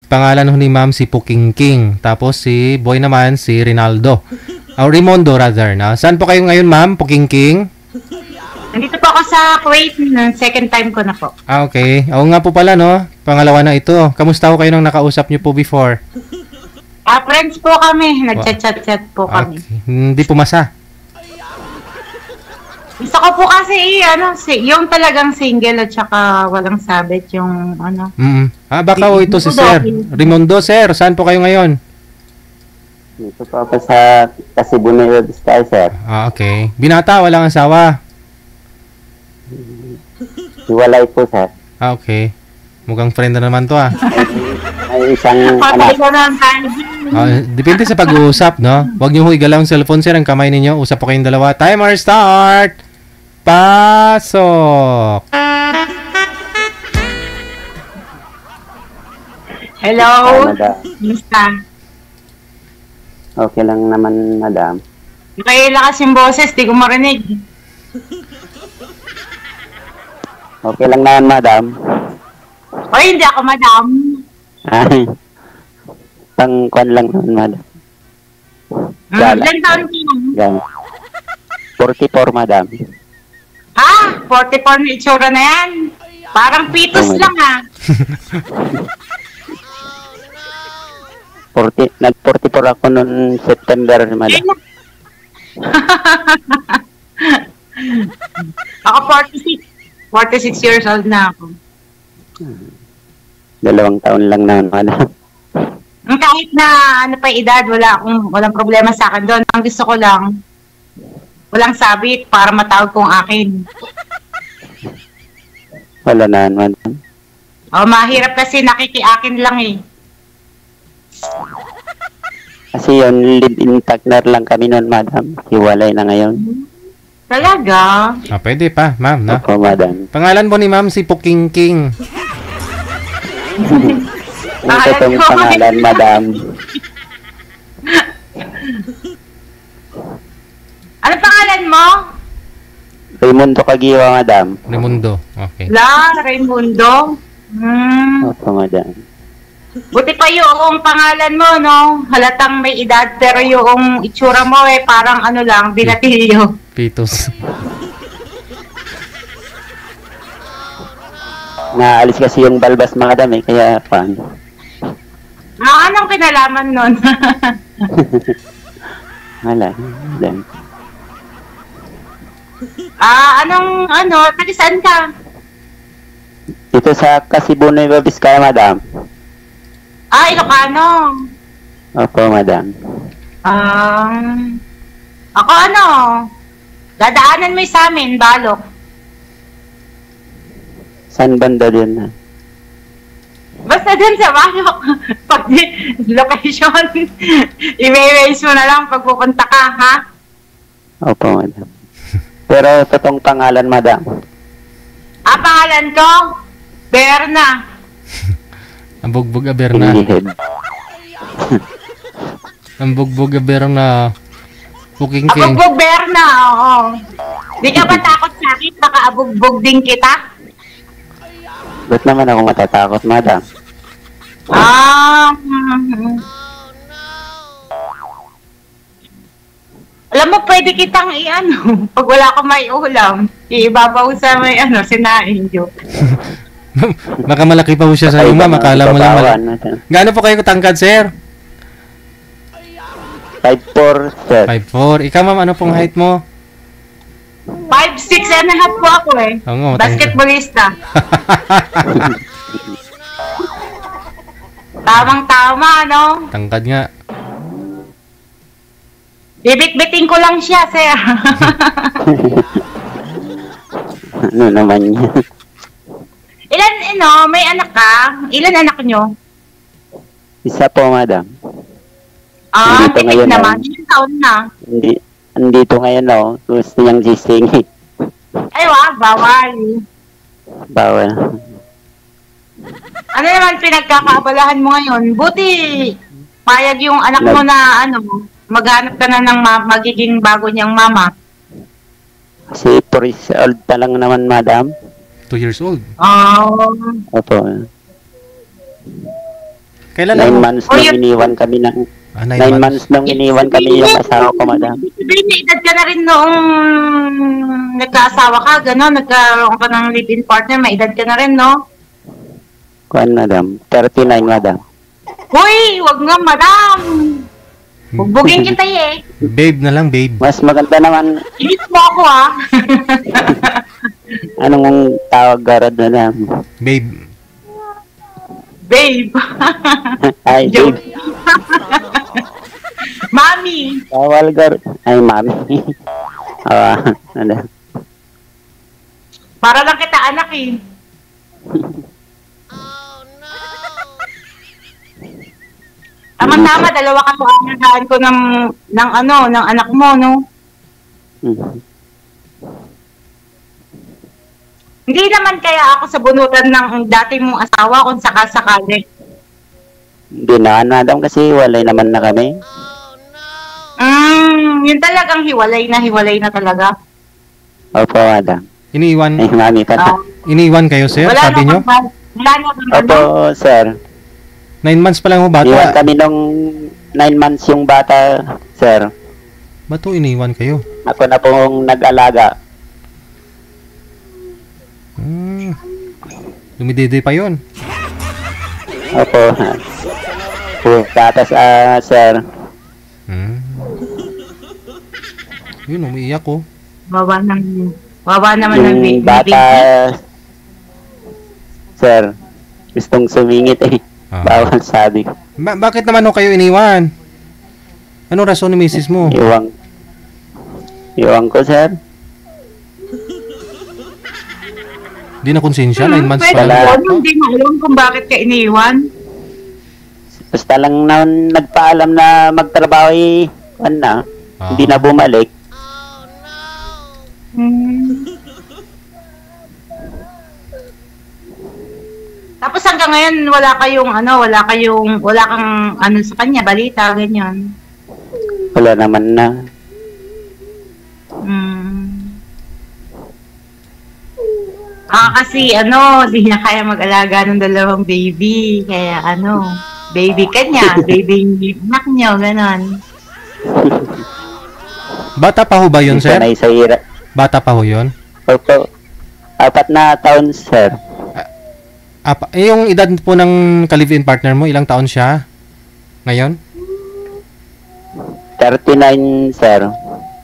Pangalan ho ni ma'am si Pukingking. Tapos si boy naman si Rinaldo. Rimondo rather. Na. Saan po kayo ngayon ma'am, Pukingking? Nandito po ako sa Kuwait. Second time ko na po. Okay. Oo nga po pala, no? Pangalawa na ito. Kamusta ho kayo nang nakausap niyo po before? Friends po kami. Nag-chat-chat po kami. Okay. Hindi pumasa. Gusto ko po kasi, yung talagang single at saka walang sabit yung, Baka ho ito si Sir. Rimondo, Sir. Saan po kayo ngayon? Dito po ako sa Cebu Nueva Vizcaya, sir. Okay. Binata, walang asawa. Hiwalay po, sir. Okay. Mukhang friend na naman to, May isang anak. Depende sa pag-uusap, no? Huwag niyo ho igalaw ang cellphone, Sir. Ang kamay ninyo. Usap po kayong dalawa. Timer start! Pasok! Hello? Madam. Kumusta? Okay lang naman, madam. Kaya lakas yung boses, di ko marinig. Okay lang naman, madam. Oy, hindi ako madam. Ay, pang-kwan lang naman, madam. Ilan taon ka? Yan. 44, madam. Ha? 44 na itsura na yan? Parang pitos lang, ha? 44 ako noong September, madam. Ako 46. 46 years old na ako. 2 taon lang naman, madam. Kahit na ano pa edad, walang problema sa akin doon. Ang gusto ko lang, walang sabit para matawag kong akin. Wala na, madam. Mahirap kasi nakikiakin lang eh. Kasi yun, live-in partner lang kami noon, madam. Hiwalay na ngayon. Talaga? Pwede pa, ma'am, no? Opo, madam. Pangalan po ni ma'am si Pukingking. Ito itong pangalan, madam. Ano pangalan mo? Raimundo Kagiwa, madam. Raimundo. Okay. Raimundo? Opo, madam. Buti pa yung pangalan mo, no? Halatang may edad, pero yung itsura mo parang ano lang, binatilyo. Pitos. Naalis kasi yung balbas, madam, kaya paano? Anong kinalaman nun? Wala, madam. Taga saan ka? Dito sa Cebu Nueva Vizcaya, madam. Ilocano. Opo, madam. Ako dadaanan mo sa amin, Balok. Saan banda din? Basta dun sa Balok. Pag location, i-mail mo na lang pag pupunta ka, ha? Opo, madam. Pero totoong pangalan, madam. Pangalan ko? Berna. Ang bugbog Aberna. Ang bugbog Aberna. Pukingking. Abugbog Berna, oo. Di ka ba takot sa akin? Baka abugbog din kita? Ba't naman ako matatakot, madam? Alam mo, pwede kitang pag wala akong may ulam, ibabaw sa may sinain nyo. Baka malaki pa po siya sa iyo, ma'am. Akala mo lang. Gaano po kayo katangkad, sir? 5'4", sir. 5'4". Ikaw, ma'am, ano pong height mo? 5'6" and a half po ako eh. Oo nga, basketballista. Tamang-tama, no? Tangkad nga. Bibit-biting ko lang siya, sir. Ano naman yan? Ilan, may anak ka? Ilan anak nyo? Isa po, madam. Tipid naman. Ilan taon na? Andito ngayon, gusto niyang gising. Ay, bawal. Bawal. Ano naman pinagkakaabalahan mo ngayon? Buti, payag yung anak mo na, maghanap ka na ng magiging bago niyang mama. Kasi 4 years old pa lang naman, madam. 2 years old. Opo. Kailan 9 lang? months Oh, nung yun. iniwan kami ng 9 9 months nung iniwan kami yung asawa ko, madam. Sabihin, may edad ka na rin noong nagkaasawa ka, gano'n, nagkaroon ka ng live-in partner, may edad ka na rin, no? Kuan, madam. 39, madam. Hoy, wag nga, madam! Bugbugin kita eh. Babe na lang, babe. Mas maganda naman, Inis mo ako, ha? anong tawag garad, madam? Babe. Babe. Ay, Joke. babe. Mami. Bawal garad. Ay, mami. Madam. Para lang kita anak eh. Tama-tama, dalawa ka ang ko ng anak mo, no? Mhm. Hindi naman kaya ako sa bunutan ng dati mong asawa kung sakasakali. Hindi na, madam, kasi walay naman na kami. Yun talagang hiwalay na talaga. Opo, madam. Iniiwan, Ay, mami ka na. iniiwan kayo, sir? Wala Sabi nyo? Wala na Opo, sir. 9 months pa lang mo Iwan bata. kami nung 9 months yung bata, sir. Ba't to iniwan kayo? Ako na pong nag-alaga. Dumidede pa yon. Opo. Tatas, sir. Yun, umiiyak ko. Wawa naman ng Yung baby. bata, sir, gustong sumingit eh. Ah. Bawal sabi ko. Bakit naman ho kayo iniwan? Anong rason ni misis mo? Iwang ko, sir. Di na konsensya, 9 months Pwede pa lang. Wala. po, hindi mo alam kung bakit ka iniwan. Basta lang na nagpaalam na magtrabaho eh, ano, Ah. hindi na bumalik. Tapos hanggang ngayon wala kang sa kanya, balita, ganyan. Wala naman na. Kasi di niya kaya mag-alaga ng dalawang baby. Kaya baby kanya, baby anak niyo, ganon. Bata pa ho ba yun, sir? Sanay sa hirap. Bata pa ho yun? Opo. 4 na taon, sir. Yung edad po ng ka-live-in partner mo, ilang taon siya? Ngayon? 39, sir.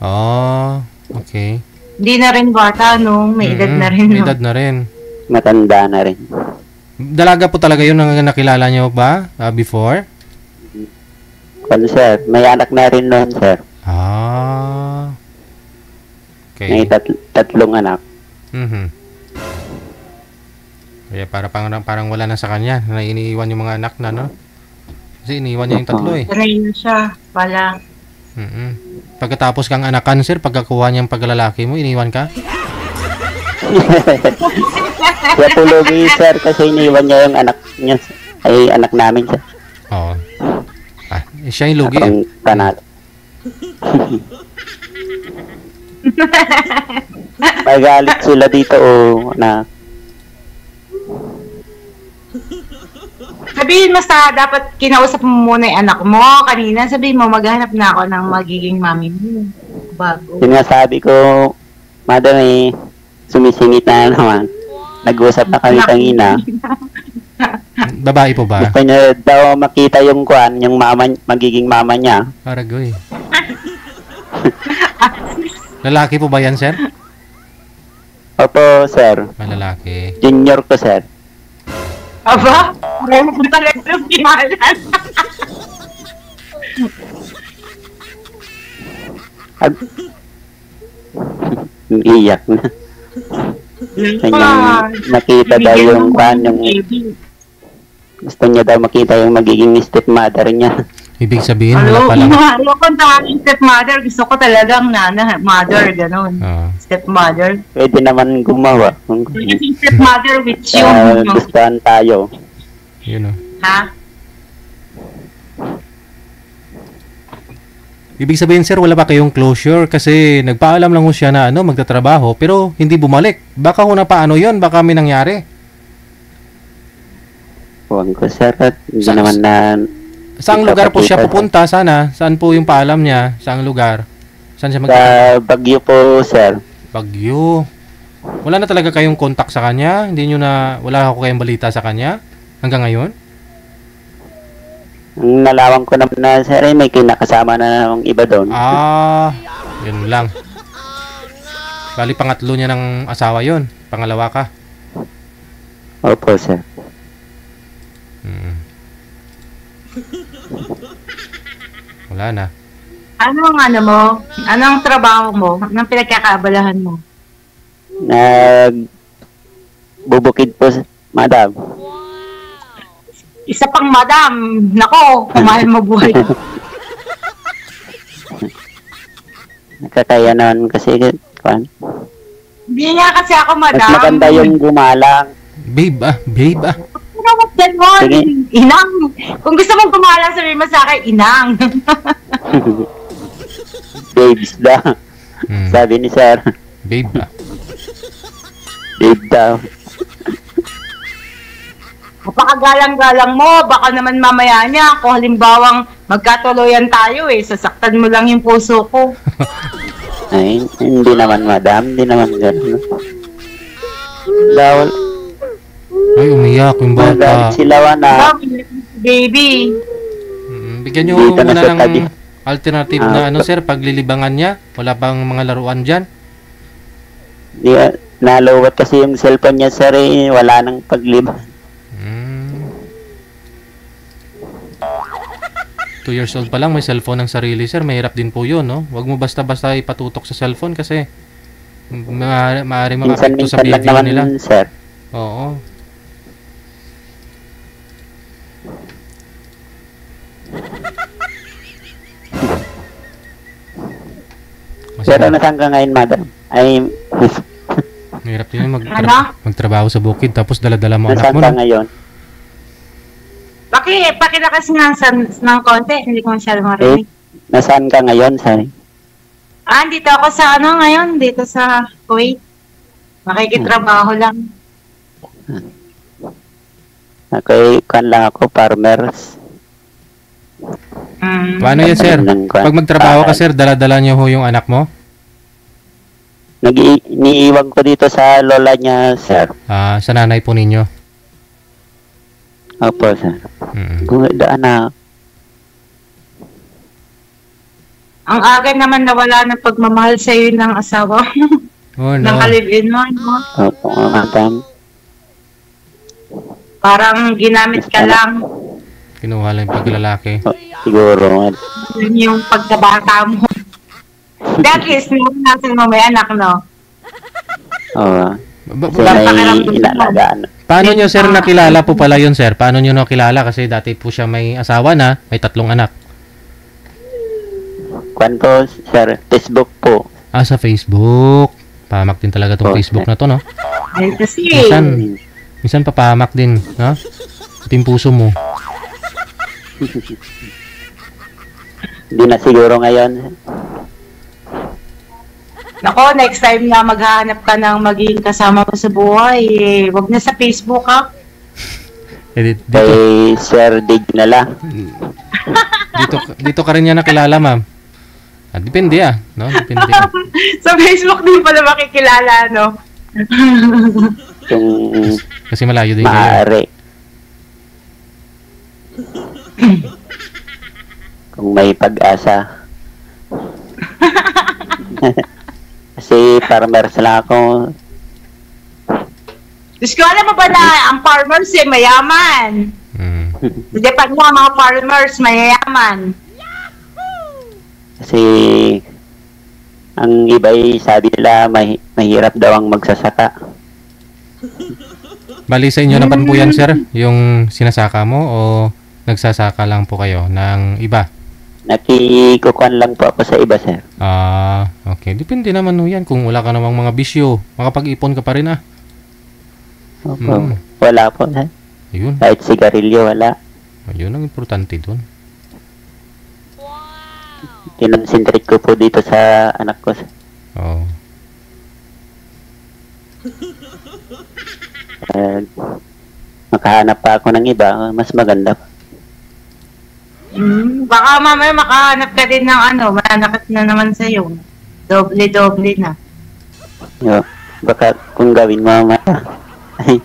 Oh, okay. Hindi na rin bata, no? May edad na rin, May no? edad na rin. Matanda na rin. Dalaga po talaga yun ang nakilala nyo ba before? Ano, sir? May anak na rin noon, sir. Ah. May Okay. tatlong anak. Mhm. Kaya parang wala na sa kanya na iniiwan yung mga anak na, no? Kasi iniiwan niya yung tatlo eh. Sanay na siya, pala. Pagkatapos kang anakan, sir, pagkakuha niyang paglalaki mo, iniwan ka? Kaya tulugi, sir, kasi iniwan niya yung anak niya. Ay, anak namin, sir. Oo. Siya yung lugi. Akong panalo. Magalit sila dito, na Sabihin mo dapat kinausap mo muna yung anak mo. Kanina sabihin mo, maghanap na ako ng magiging mami mo. Bago. yun nga sabi ko, madam sumisingit na naman. Nag-usap na kami kanina. Babae po ba? Gusto niya daw makita yung yung magiging mama niya. Paragoy. Lalaki po ba yan, sir? Opo, sir. Malalaki. Junior ko, sir. Aba? Pareho mo talaga yung pimalan. Iyak na. Kanyang nakita daw yung gusto niya daw makita yung magiging stepmother niya. Ibig sabihin, wala pa lang. Ayoko tanging stepmother. Gusto ko talagang mother, gano'n. Oo. Stepmother. Pwede naman gumawa. Kasi stepmother with you. Gustuhan tayo. Yun o. Ha? Ibig sabihin, sir, wala pa kayong closure kasi nagpaalam lang ho siya na magtatrabaho pero hindi bumalik. Baka ho na paano yun? Baka may nangyari. Huwag ko, sir. At hindi Sa- naman na Saang lugar po siya Ipapakita, pupunta sana? Saan po yung paalam niya? Saang lugar? Saan siya sa magkakita? Baguio po, sir. Baguio. Wala na talaga kayong contact sa kanya? Hindi nyo na, wala ako kayong balita sa kanya? Hanggang ngayon? Ang nalaman ko naman na, sir, may kinakasama na ng iba doon. Ah, yun lang. Bali, pangatlo niya ng asawa yon. Pangalawa ka. Opo, sir. Mm. Wala na. Anong ano mo? Anong trabaho mo? Anong pinagkakaabalahan mo? Bubukid po, madam. Isa pang madam. Nako, kumahal mo buhay. Nakakaya naman kasi, kwan. Hindi nga kasi ako Mas madam. maganda yung gumalang. Babe ah. Tinawag ganon. Sige. Inang. Kung gusto mong gumalang, sabihin mo sa akin, inang. Babes daw. Mm. Sabi ni sir, Babe ah. babe daw. Napakagalang-galang mo. Baka naman mamaya niya, kung halimbawang magkatuloyan tayo sasaktan mo lang yung puso ko. Ay, hindi naman, madam. Hindi naman gano'n. Dahil, Ay, umiyak yung bata. magalit sila wana. Baby. Bigyan nyo Dito na muna sa ng tabi. alternative na ano sir, paglilibangan niya. Wala pang mga laruan dyan. Di, nalawat kasi yung cellphone niya, sir, wala nang paglima. 2 years old pa lang, may cellphone ng sarili, sir. Mahirap din po yun, no? Huwag mo basta-basta ipatutok sa cellphone kasi maaari makapekto sa Minsan-minsan lang behavior naman, nila. sir. Oo. Pero nasaan ka ngayon, madam? Ay, Mahirap din yun Ano? magtrabaho sa bukid tapos dala-dala mo anak nasaan mo, ka no? ngayon? Pakilakas ng konti. Hindi ko masyado Eh, marinig. nasaan ka ngayon, sir? Dito ako sa ano ngayon? Dito sa Kuwait. Makikitrabaho lang. Okay, kan lang ako, farmers. Paano yan, sir? Pag magtrabaho ka, sir, dala-dala niyo ho yung anak mo? Niiwan ko dito sa lola niya, sir. Sa nanay po ninyo? Opo, sir. Mm. Daan na. Ang aga naman nawala ng pagmamahal sa iyo ng asawa. Oh, ng no. kalibin mo, no? Opo, madam. Parang ginamit ka lang. Kinuha lang yung paglalaki. Siguro. Yun yung pagkabata mo. At least, nasa mo may anak, no? Oo. Kasi Walang may pakiramdam. inalagaan. Paano nyo, sir, nakilala po pala yun, sir? Paano nyo nakilala? Kasi dati po siya may asawa na, may 3 anak. Kwan po, sir, Facebook po. Sa Facebook. Pahamak din talaga tong Oh, Facebook na to, no? Eh, kasi, Minsan papahamak din, no? Pati yung puso mo. Hindi na siguro ngayon. nako, next time na maghahanap ka ng magiging kasama mo sa buhay, wag na sa Facebook, ha? Dito, Kay Sir Dig na lang. dito ka rin niya nakilala, ma'am. Depende, no? Depende. Sa Facebook din pala makikilala, no? Yung Kasi malayo din kayo. maaari. Kung may pag-asa. Kasi farmers lang ako. Diyos ko, alam mo ba na ang farmers mayaman? Mm. Hindi pa nga mga farmers mayayaman. Kasi ang iba'y sabi nila mahirap daw ang magsasaka. Bali sa inyo naman po yan, sir? Yung sinasaka mo o nagsasaka lang po kayo ng iba? Nakikukuhan lang po ako sa iba, sir. Okay. Depende naman ho yan. Kung wala ka namang mga bisyo, makapag-ipon ka pa rin, Opo. Mm. Wala po, sir. Ayun. Kahit sigarilyo, wala. Ayun ang importante dun. Kinonsentrate ko po dito sa anak ko, sir. Oo. makahanap pa ako ng iba, mas maganda pa. Baka mamaya makahanap ka din ng mananakit na naman sa'yo. Doble-doble na. Yo, baka kung gawin mo mamaya. Ay,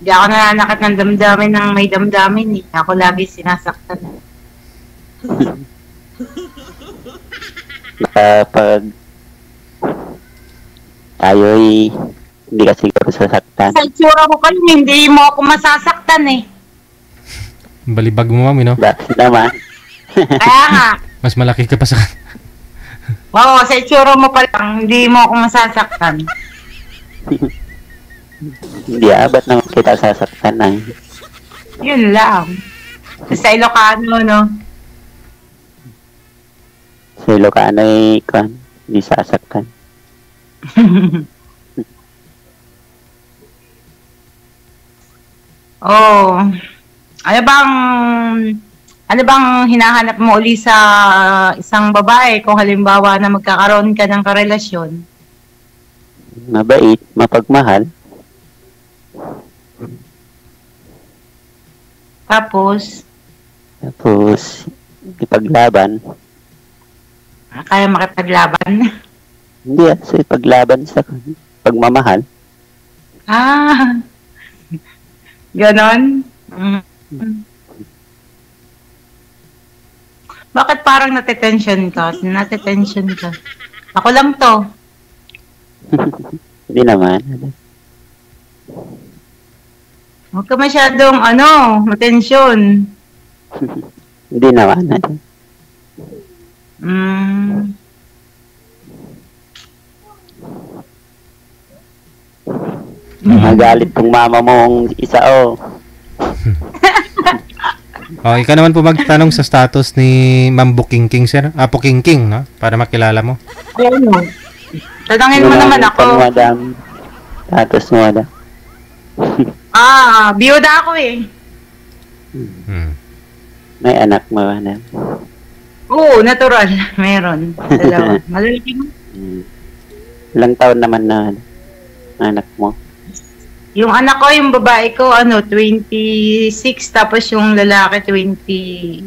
Hindi ako nananakit ng damdamin ng may damdamin eh. Ako lagi sinasaktan. baka pag tayo'y hindi ka siguro sasaktan. Sa itsura ko kasi hindi mo ako masasaktan eh. Balibag mo, mami, no? Bakit naman? Kaya nga. Mas malaki ka pa sa Oo, sa itsura mo pa lang, hindi mo ako masasaktan. Hindi ba't naman kita sasaktan na? Yun lang. Sa Ilocano, no? Sa Ilocano hindi sasaktan. Oh. Ano bang hinahanap mo uli sa isang babae kung halimbawa na magkakaroon ka ng karelasyon? Mabait, mapagmahal. Tapos, ipaglaban. kaya makipaglaban? Hindi so ipaglaban sa pagmamahal. Ganon? Bakit parang natetension ka? Natetension ka. Ako lang to. Hindi naman. Huwag ka masyadong, matensyon. Hindi naman. Magalit tong mama mong isa, Oh, ikaw naman po magtanong sa status ni Ma'am Bukingking, sir. Pukingking, no? Para makilala mo. Ano? Tanungin mo naman ako. Madam. Status mo, madam. Biyuda ako eh. May anak mo, madam. Oo, natural. Meron. Dalawa. Malalaki mo. Ilang taon naman na anak mo? Yung anak ko, yung babae ko, 26, tapos yung lalaki, 24.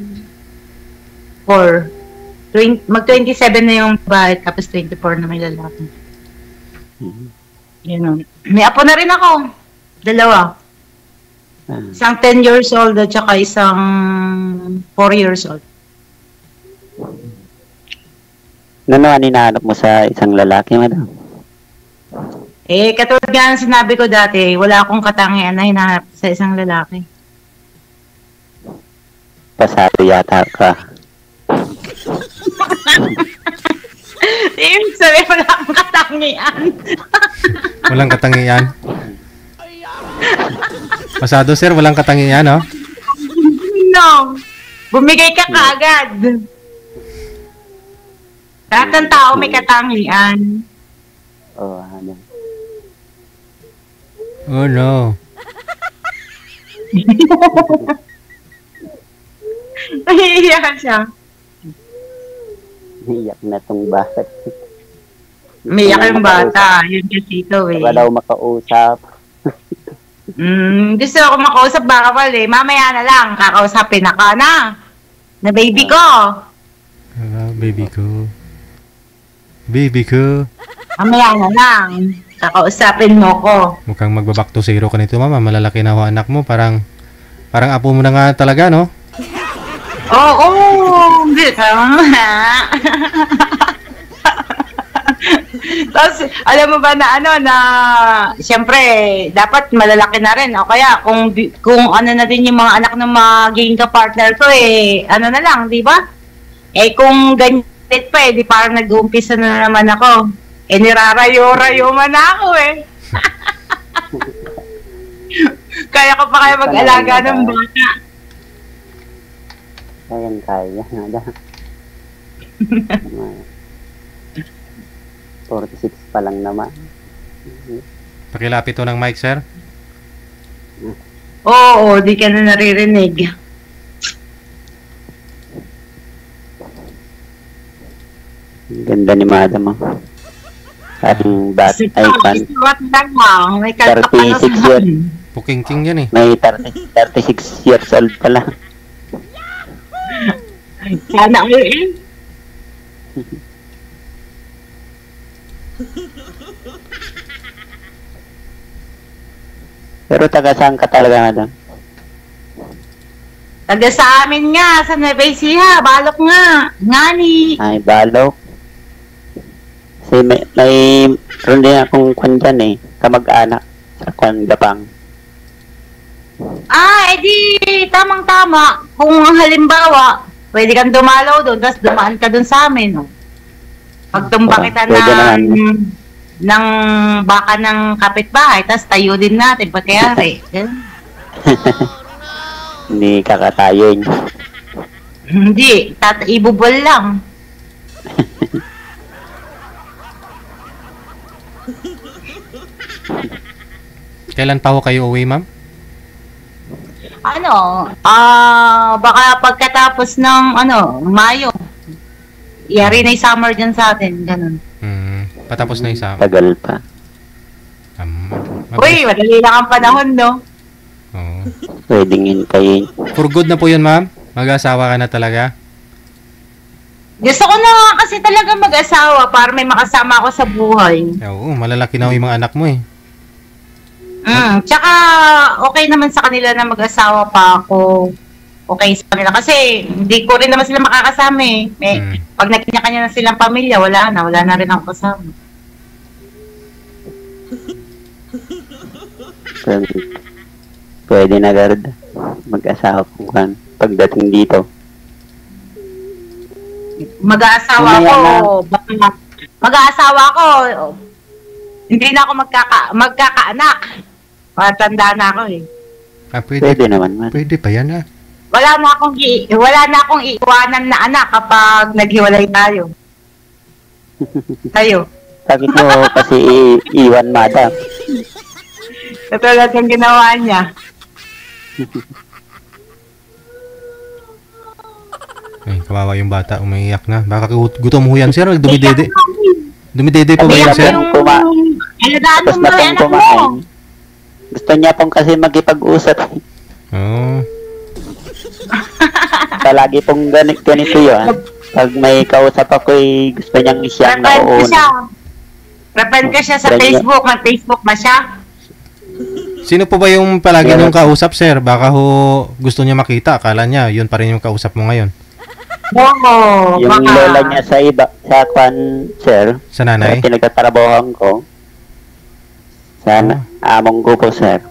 Mag-27 na yung babae, tapos 24 na may lalaki. Yun. May apo na rin ako. Dalawa. Isang 10 years old at saka isang 4 years old. Ano hinahanap mo sa isang lalaki, madam? Katulad nga ng sinabi ko dati, wala akong katangian na hinahanap sa isang lalaki. Pasado yata ka. Sabi, wala akong katangian. Walang katangian. Pasado, sir, walang katangian, no? No. Bumigay ka kaagad. Lahat ng tao may katangian. Ano? Oh, no. Nahihiya siya. Iyak na tong bata. Umiyak yung bata. Yun kasi ito eh. Wala daw makausap. Gusto ako makausap baka pala eh. Mamaya na lang. Kakausapin ako na. Na baby ko. Baby ko. Baby ko. Mamaya na lang. Kakausapin mo ko. Mukhang magbaback to zero ka nito, mama. Malalaki na ho anak mo. Parang apo mo na nga talaga, no? Oo. Hindi ka mga. Tapos, alam mo ba na siyempre, dapat malalaki na rin. O kaya, kung ano na din yung mga anak ng magiging ka-partner ko, na lang, di ba? Kung ganyan pa, di parang nag-uumpisa na naman ako. Nirarayo-rayo man ako Kaya ko pa kaya mag-alaga ng bata. Kaya. 46 pa lang naman. Pakilapit to ng mic, sir. Oo, di ka na naririnig. Ganda ni madam. Ang bat, ay pan, What lang, may kalta 36 years. Puking-king yan eh. May 36 years old pala. Sana all eh. Pero taga saan ka talaga, madam? Taga sa amin nga, sa Nueva Ecija, balok nga. Ngani. Ay, Balok. Kasi may ron din akong kwan dyan eh. Kamag-anak sa kwan Gapang. Edi, tamang-tama. Kung halimbawa, pwede kang dumalaw doon, tapos dumaan ka doon sa amin, no? Pagtumba kita Pwede naman. ng baka ng kapitbahay, tapos tayo din natin, pagkayari. Hindi kakatayin. Hindi, ibubol lang. Kailan pa ho kayo uwi, ma'am? Baka pagkatapos ng, Mayo. Yari na yung summer dyan sa atin, ganun. Patapos na isa. Tagal pa. Uy, madali lang ang panahon, no? Oo. Pwedeng hintayin. For good na po yun, ma'am? Mag-asawa ka na talaga? Gusto ko na nga kasi talaga mag-asawa para may makasama ako sa buhay. Oo, malalaki na yung mga anak mo eh. Tsaka okay naman sa kanila na mag-asawa pa ako. Okay sa kanila kasi hindi ko rin naman sila makakasama eh. Pag nagkanya-kanya na silang pamilya, wala na rin ako kasama. Pwede na Garda. Mag-asawa kung kan. Pagdating dito. Mag-aasawa ko, hindi na ako magkakaanak. Matanda na ako eh. Pwede naman man. Pwede pa yan ah. Wala na akong iiwanan na anak kapag naghiwalay tayo. Tayo. Bakit mo kasi iwan, madam? Katulad ng ginawa niya. Ay, kawawa yung bata, umiiyak na. Baka gutom ho yan, sir. Dumidede. Dumidede pa ba yan, sir? Tapos na pong kumain. Gusto niya pong kasi magipag-usap. Oo. Palagi pong ganito yun. Pag may kausap ako, gusto niyang siyang nauuna. Repent ka siya sa Facebook. Mag-Facebook ba siya? Sino po ba yung palagi niyong kausap, sir? Baka ho gusto niya makita. Akala niya, yun pa rin yung kausap mo ngayon. Oo. Yung lola niya sa kwan, sir. Sa nanay? Sa pinagtatrabahoan ko. Sana, among ko po, sir.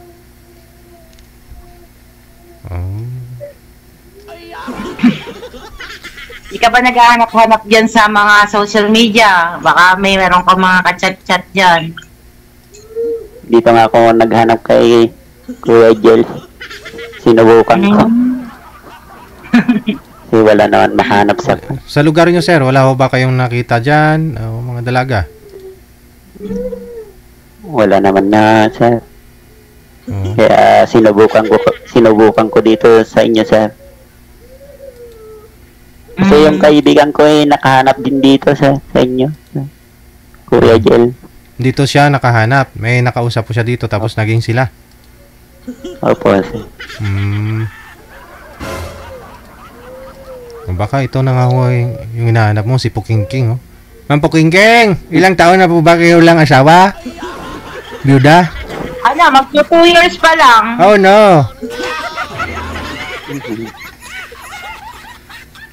Di ka ba naghahanap-hanap dyan sa mga social media? Baka may meron ka mga ka-chat-chat dyan. Dito nga ako naghanap kay Kuya Jel. Sinubukan ko. Kasi wala naman mahanap sa... Sa lugar niyo, sir, wala ho ba kayong nakita dyan? Mga dalaga? Wala naman na, sir. Kaya sinubukan ko dito sa inyo, sir. Kasi yung kaibigan ko nakahanap din dito sa inyo. Kuya Jel. Dito siya nakahanap. May nakausap po siya dito tapos naging sila. Opo, sir. Baka ito na nga ho yung hinahanap mo, si Pukingking. Oh. Ma'am Pukingking, ilang taon na po ba kayo lang asawa? Byuda? Mag 2 years pa lang. Oh no!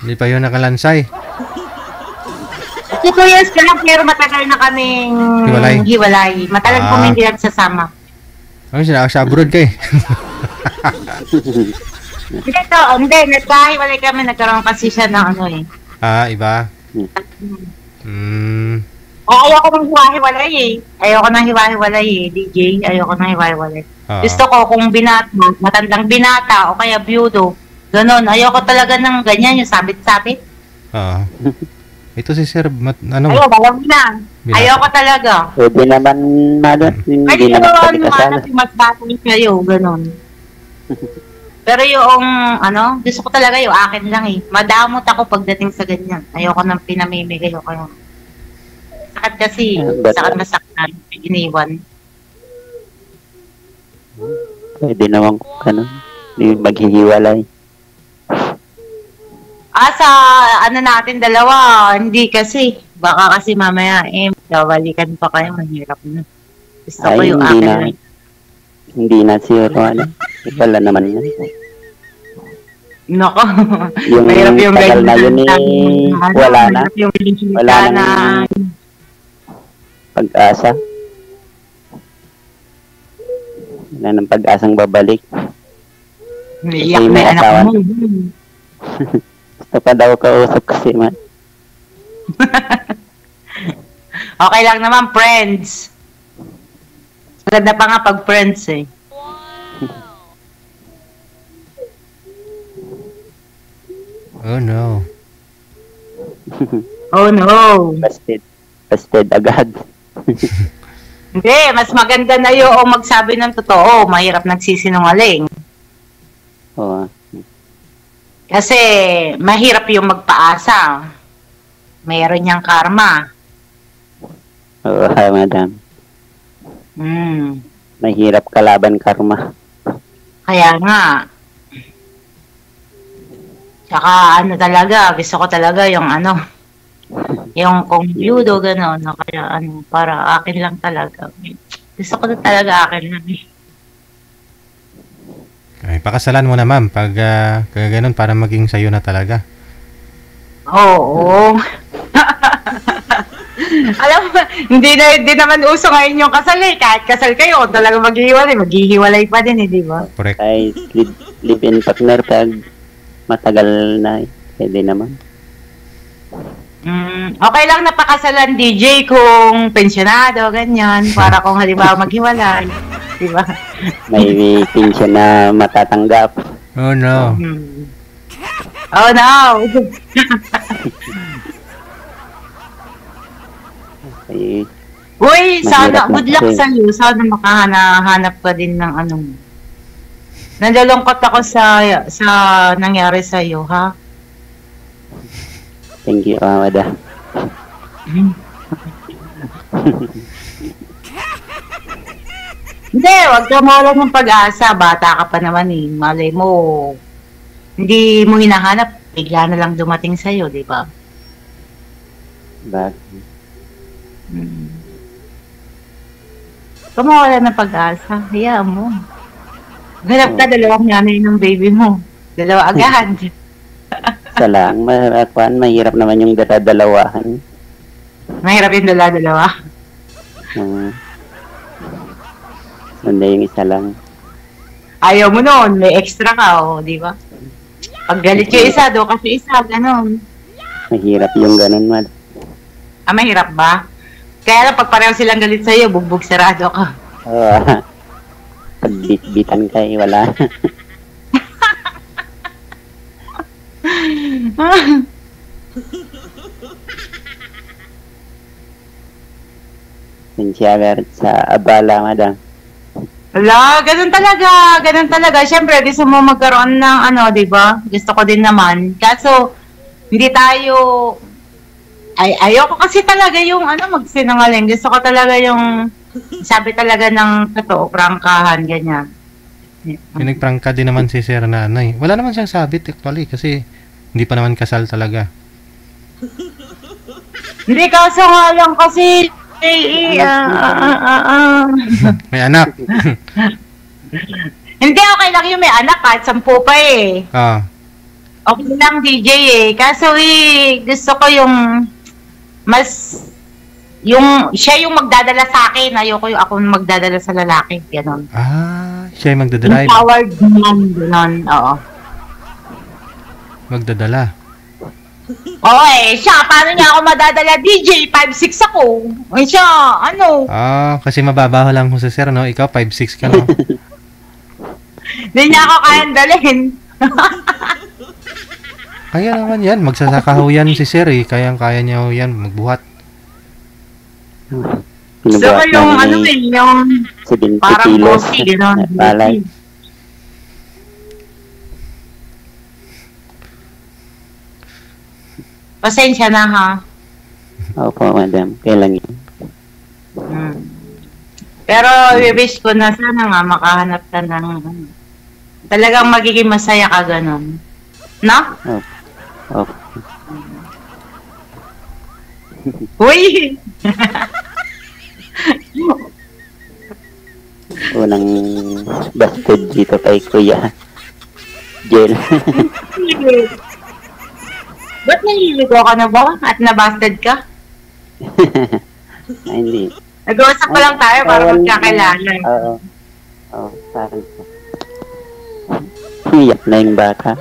Hindi pa yun nakalansay. 2 years ka lang, pero matagal na kaming hiwalay. Matagal kami hindi nagsasama. Ano siya? Sa abroad kayo? Hindi. Nagkahiwalay kami. Nagkaroon kasi siya ng iba? Ayoko nang hiwa-hiwalay Ayoko nang hiwa-hiwalay DJ. Ayoko nang hiwa-hiwalay. Gusto ko kung matandang binata o kaya byudo. Ganon. Ayoko talaga ng ganyan, yung sabit-sabit. Ito si sir, alam na. Ayoko talaga. Pwede naman, madam. Hindi naman pwede kasama. Mas batang kayo, ganon. Pero yung, gusto ko talaga yung akin lang Madamot ako pagdating sa ganyan. Ayoko nang pinamimigay ko kayo. Sakit kasi. But- Sakit iniwan. Pwede naman ano, di maghihiwalay. Sa ano natin dalawa, hindi kasi. Baka kasi mamaya, balikan pa kayo, mahirap na. Gusto ko Ay, yung hindi akin na. lang. Hindi na siguro ano. Wala naman yan. Nako. Yung Mahirap yung tagal na yun wala na. Mahirap yung Wala na. nang pag-asa. Wala nang pag-asang babalik. Iyak Kasi na may yung anak asawa. mo. Gusto pa daw kausap kasi man. Okay lang naman, friends. Maganda pa nga pag friends eh. Oh no. Oh no. Busted. Busted agad. Hindi, mas maganda na yung magsabi ng totoo. Mahirap nagsisinungaling. Oo. Kasi mahirap yung magpaasa. Mayroon niyang karma. Oo, madam. Mahirap kalaban karma. Kaya nga. Tsaka ano talaga, gusto ko talaga yung yung kung judo gano'n, kaya para akin lang talaga. Gusto ko na talaga akin lang. Ay, pakasalan mo na ma'am pag ganun para maging sayo na talaga. Oo. Alam mo, hindi naman uso ngayon yung kasal eh. Kahit kasal kayo, kung talaga maghihiwalay pa din eh, di ba? Correct. Ay, live-in partner pag matagal na pwede naman. Okay lang napakasalan DJ kung pensionado, ganyan, para kung halimbawa maghiwalay, di ba? May pension na matatanggap. Oh no. Oh no! Ay, Uy, sana, Mahirap na good luck kasi. sa'yo. Sana makahanap ka din ng Nandalungkot ako sa nangyari sa'yo, ha? thank you, madam. Hindi, wag ka mawala ng pag-asa. Bata ka pa naman eh. Malay mo, hindi mo hinahanap, bigla na lang dumating sa'yo, di ba? Bakit? Kung mawala ng pag-asa, hayaan mo. Ganap ka, dalawang nanay ng baby mo. Dalawa agad. Isa lang, mahirap naman yung dalawahan. Mahirap yung dalawa. Hindi yung isa lang. Ayaw mo noon, may extra ka, di ba? Pag galit yung isa, do kasi isa, gano'n. Mahirap yung ganun, madam. Mahirap ba? Kaya lang, pag pareho silang galit sa'yo, bugbog sarado ka. Oo. Pag bit-bitan ka, wala. Sinsyagar sa abala, madam. Wala, ganun talaga. Siyempre, gusto mo magkaroon ng di ba? Gusto ko din naman. Kaso, hindi tayo, ayoko kasi talaga yung magsinungaling. Gusto ko talaga yung, sabi talaga ng totoo, prangkahan, ganyan. Pinagprangka din naman si Sir na Wala naman siyang sabit actually kasi hindi pa naman kasal talaga. Hindi, kaso nga lang kasi, May anak. Hindi, okay lang yung may anak kahit 10 pa eh. Okay lang DJ eh. Kaso gusto ko yung siya yung magdadala sa akin. Ayoko yung ako magdadala sa lalaki. Ganon. Siya yung magdadrive. Empowered man. Ganon, oo. Magdadala. Oo siya, paano niya ako madadala? DJ, 5'6" ako. Siya, kasi mababaho lang mo sa Sir, no? Ikaw, 5'6" ka, no? Hindi niya ako kayang dalhin. Kaya naman yan. Magsasakaho yan si Sir, eh. Kaya niya yan magbuhat. Gusto ko yung yung 70 parang kilos. bossy, gano'n. Palay. Pasensya na ha. Opo, madam. Kailan yun? Hmm. Pero wish ko na sana nga makahanap ka ng talagang magiging masaya ka ganun. No? Opo. Uy! Unang busted dito kay Kuya Jel. Ba't naliligo ka na ba? At nabasted ka? Ay, hindi. Nag-uusap pa lang tayo para magkakilala. Oo. Oo, parang umiyak na yung bata.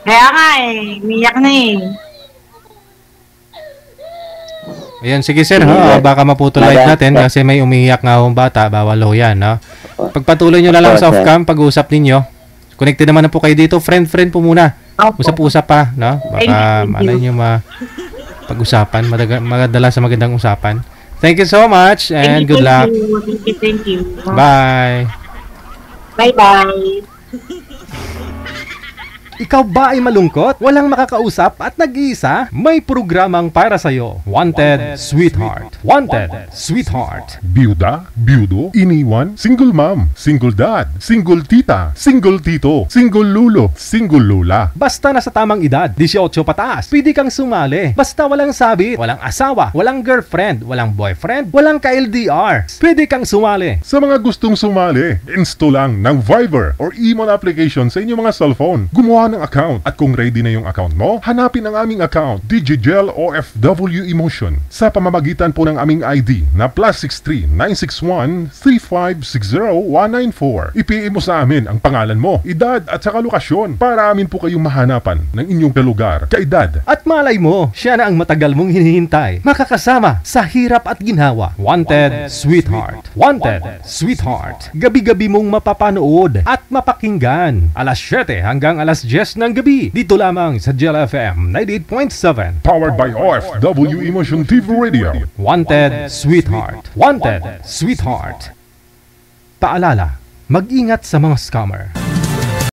Kaya nga umiyak na Ayan, sige sir, ha? Baka maputol live natin kasi may umiiyak nga akong bata, bawal ho yan, no? Pagpatuloy nyo na lang sa off-cam, pag-uusap ninyo. Connected naman na po kayo dito, friend po muna. Usap-usap pa, no? Baka ano nyo pag-usapan, magadala sa magandang usapan. Thank you so much and good luck. Thank you. Bye. Bye-bye. Ikaw ba ay malungkot? Walang makakausap at nag-iisa? May programang para sa'yo. Wanted Sweetheart. Wanted Sweetheart. Byuda, byudo, iniwan, single mom, single dad, single tita, single tito, single lulo, single lula. Basta nasa tamang edad, 18 pataas, pwede kang sumali. Basta walang sabit, walang asawa, walang girlfriend, walang boyfriend, walang ka-LDR. Pwede kang sumali. Sa mga gustong sumali, install lang ng Viber or Emon application sa inyong mga cellphone. Gumawa ng account at kung ready na yung account mo, hanapin ang aming account, Digigel OFW Emotion, sa pamamagitan po ng aming ID na +63 961 3560194. I-PM mo sa amin ang pangalan mo, edad at saka lokasyon para amin po kayong mahanapan ng inyong kalugar, kaedad. At malay mo, siya na ang matagal mong hinihintay. Makakasama sa hirap at ginhawa. Wanted Sweetheart. Wanted Sweetheart. Gabi-gabi mong mapapanood at mapakinggan. Alas 7 hanggang alas 10 ng gabi. Dito lamang sa Gel FM 98.7. Powered by OFW Emotion TV Radio. Wanted Sweetheart. Wanted Sweetheart. Paalala, mag-ingat sa mga scammer.